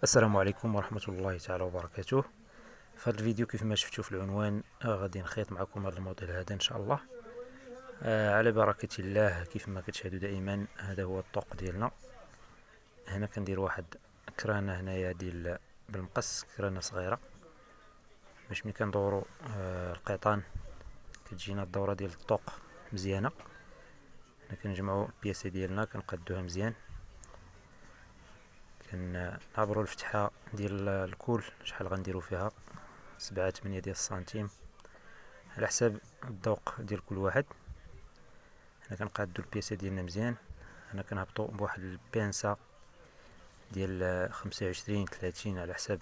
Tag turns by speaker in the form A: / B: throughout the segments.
A: السلام عليكم ورحمة الله تعالى وبركاته. في هذا الفيديو كيف ما شفتوا في العنوان غادي نخيط معكم هذا الموديل هذا ان شاء الله. على بركة الله. كيف ما كتشاهدوا دائما هذا هو الطوق ديالنا. هنا كندير واحد كرانة هنايا ديال بالمقص، كرانة صغيرة باش ملي كندورو القيطان كتجينا الدورة ديال الطوق مزيانة. هنا كنجمعو البياسة ديالنا كنقادوها مزيان، كنعبرو الفتحة ديال الكول شحال غنديرو فيها 7-8 ديال السنتيم على حساب الذوق ديال كل واحد. هنا كنقادو البياسة ديالنا مزيان. هنا كنهبطو بواحد البانسة ديال 25-30 على حساب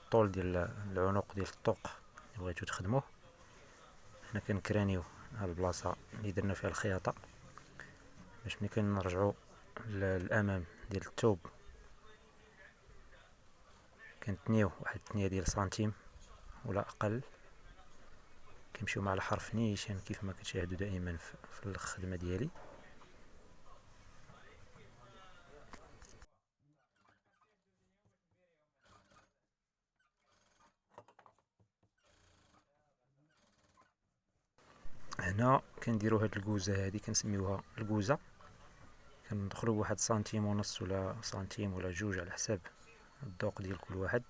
A: الطول ديال العنق ديال الطوق اللي بغيتو تخدموه. هنا كنكرانيو هاد البلاصة اللي درنا فيها الخياطة باش ملي كنرجعو للأمام ديال الثوب كنتنيو واحد 2 ديال سنتيم ولا أقل، كنمشيو مع الحرف نيشان كيف ما كتشاهدوا دائما في الخدمة ديالي. هنا كنديرو هاد الكوزة هادي كنسميوها الكوزة، كندخلو بواحد سنتيم ونص ولا سنتيم ولا جوج على حساب الذوق ديال كل واحد.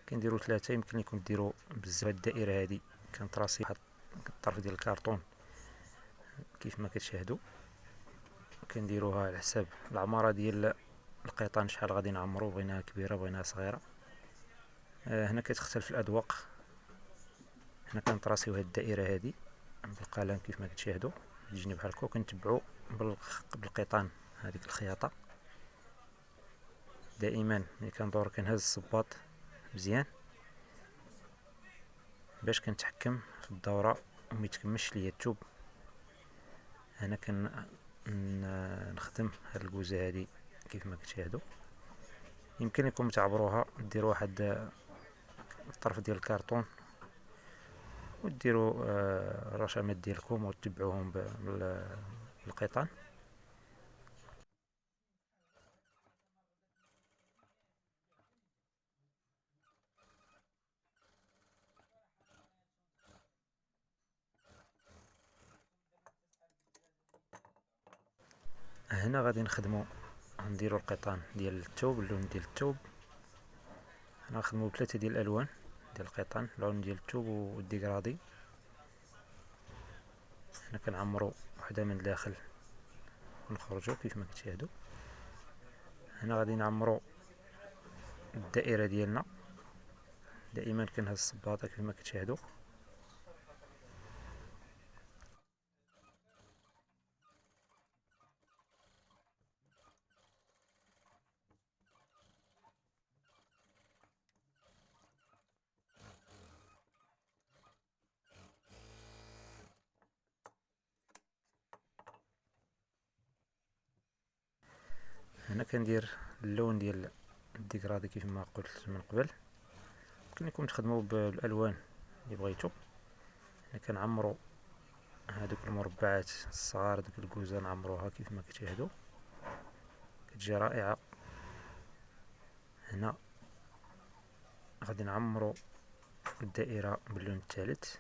A: كنديرو 3، يمكن لكم ديرو بزاف. هاد الدائرة هادي كنطراسي واحد الطرف ديال الكارطون كيف ما كتشاهدوا. كنديروها على حساب العمارة ديال القيطان شحال غادي نعمرو، بغيناها كبيرة بغيناها صغيرة. هنا كتختلف الأذواق. هنا كنطراسيو هاد الدائرة هادي بالقلم كيف ما كتشاهدوا، تجيني بحال هكا. كنتبعو بالقيطان هذيك الخياطة. دائما ملي كندور كنهز الصباط مزيان باش كنتحكم في الدورة وميتكمش ليا الثوب. هنا نخدم هاد الكوزة هادي كيف ما كتشاهدوا. يمكن لكم تعبروها، ديروا واحد الطرف ديال الكرتون وديروا الرشامات ديالكم وتتبعوهم بالقيطان. هنا غادي نخدمو نديرو القيطان ديال الثوب، اللون ديال الثوب. هنا نخدمو ب3 ديال الالوان ديال القيطان، اللون ديال الثوب والديكرادي. هنا كنعمرو وحده من الداخل ونخرجو كيف ما كتشاهدوا. هنا غادي نعمرو الدائرة ديالنا. دائما كنهز الصباطة كيف ما كتشاهدوا. هنا كندير اللون ديال الديكرادي كيف ما قلت من قبل. يمكن لكم تخدموا بالالوان اللي بغيتو. هنا كنعمرو هادوك المربعات الصغار، دوك الكوزة نعمروها كيف ما كتشاهدوا، كتجي رائعة. هنا غادي نعمرو الدائرة باللون الثالث.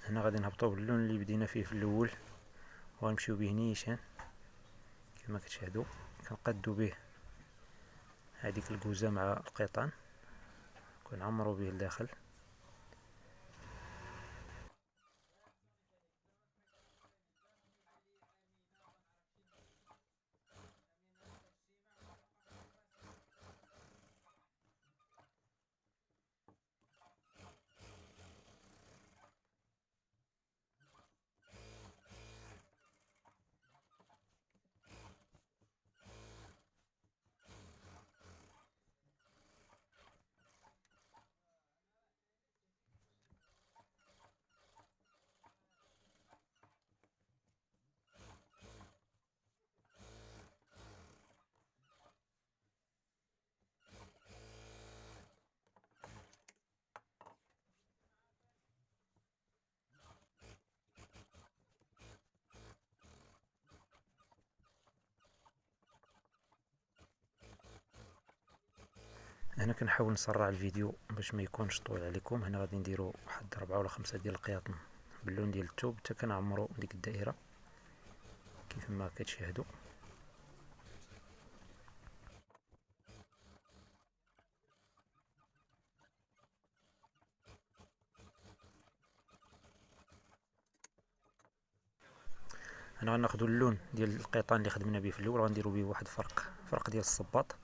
A: هنا غادي نهبطو باللون اللي بدينا فيه في الاول وغنمشيو به نيشان كما كتشاهدوا. كنقادو به هذيك الكوزة مع القيطان، كنعمرو به الداخل. هنا كنحاول نسرع الفيديو باش ما يكونش طويل عليكم. هنا غادي نديرو واحد 4 ولا 5 ديال القياطن باللون ديال الثوب حتى كنعمرو ديك الدائره كيف ما كتشاهدوا. هنا غناخدو اللون ديال القيطان اللي خدمنا به في الاول، غنديرو به واحد فرق ديال الصباط،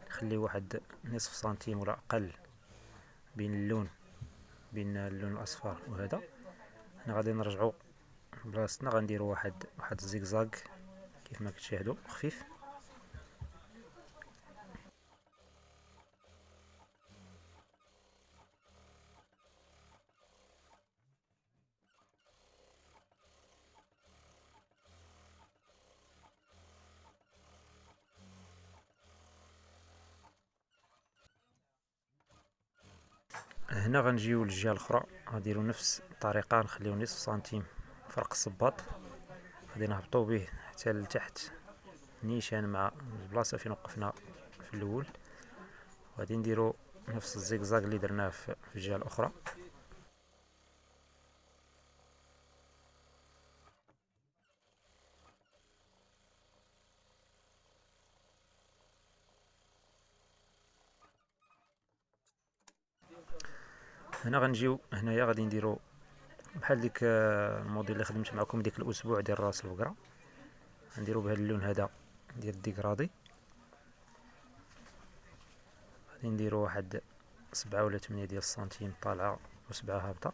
A: نخليه واحد نصف سنتيم ولا اقل بين اللون الاصفر وهذا. هنا غادي نرجعو بلاصتنا، غنديرو واحد الزيكزاك كيف ما كتشاهدوا خفيف. هنا غنجيو للجهه الاخرى، غنديرو نفس الطريقه، نخليو نصف سنتيم فرق الصباط، غادي نهبطو به حتى لتحت نيشان مع البلاصه فين وقفنا في الاول، وغادي نديرو نفس الزيكزاك اللي درناه في الجهه الاخرى. هنا غنجيو هنايا غادي نديرو بحال ديك الموديل اللي خدمت معكم ديك الاسبوع ديال راس البقره، غنديرو بهذا اللون هذا ديال الديكرادي، غادي نديرو واحد 7 ولا 8 ديال السنتيم طالعه و7 هابطه.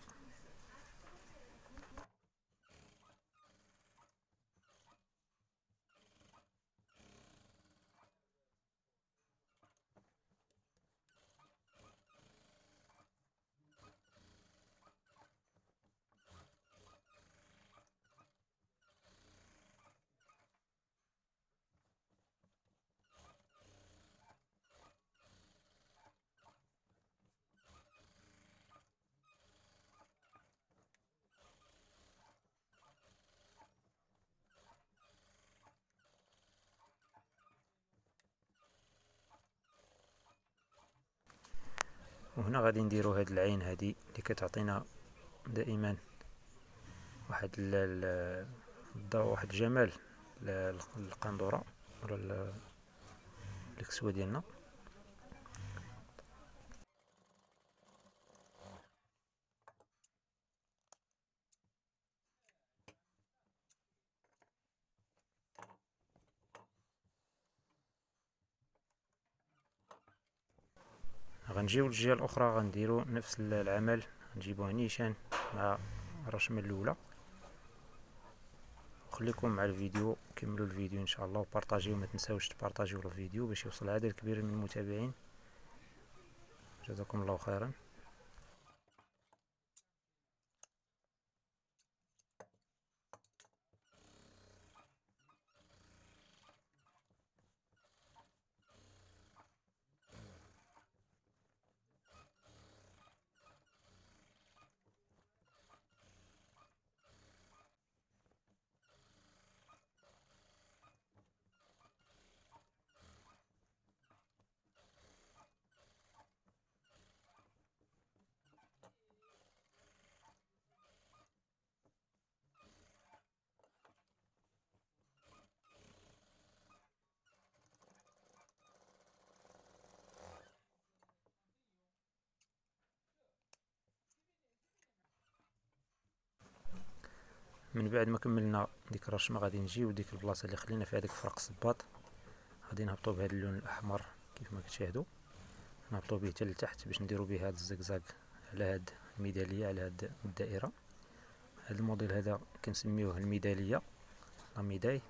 A: وهنا غادي نديرو هاد العين هادي اللي كتعطينا دائما واحد الضوء، واحد الجمال للقندوره ولا الكسوه ديالنا. غنجيو للجهه الاخرى، غنديرو نفس العمل، نجيبوه نيشان مع الرشمه الاولى. خليكم مع الفيديو، كملوا الفيديو ان شاء الله، وبارطاجيو، ما تنساوش تبارطاجيو الفيديو باش يوصل عدد كبير من المتابعين. جزاكم الله خيرا. من بعد ما كملنا ديك الرشمه غادي نجيو ديك البلاصه اللي خلينا فيها ديك فرق الصباط، غادي نهبطو بهذا اللون الاحمر كيف ما كتشاهدوا، نهبطو به حتى لتحت باش نديرو به هاد الزقزاق على هاد الميداليه، على هاد الدائره. هاد الموديل هذا كنسميوه الميداليه، لا ميداي،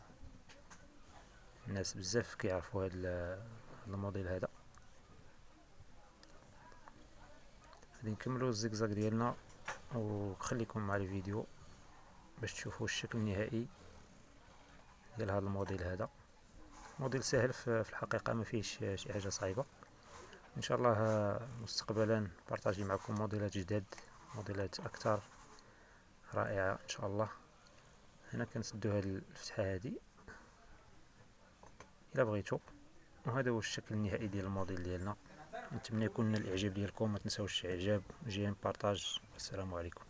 A: الناس بزاف كيعرفوا هاد الموديل هذا. غادي نكملوا الزقزاق ديالنا، وخليكم مع الفيديو باش تشوفوا الشكل النهائي ديال هذا الموديل. هذا موديل سهل في الحقيقه، ما فيهش شي حاجه صعيبه. ان شاء الله مستقبلا بارطاجي معكم موديلات جداد، موديلات اكثر رائعه ان شاء الله. هنا كنسدو هاد الفتحه هادي الا بغيتو، وهذا هو الشكل النهائي ديال الموديل ديالنا. نتمنى يكون الاعجاب ديالكم، ما تنساوش اعجاب، جيم، بارطاج. السلام عليكم.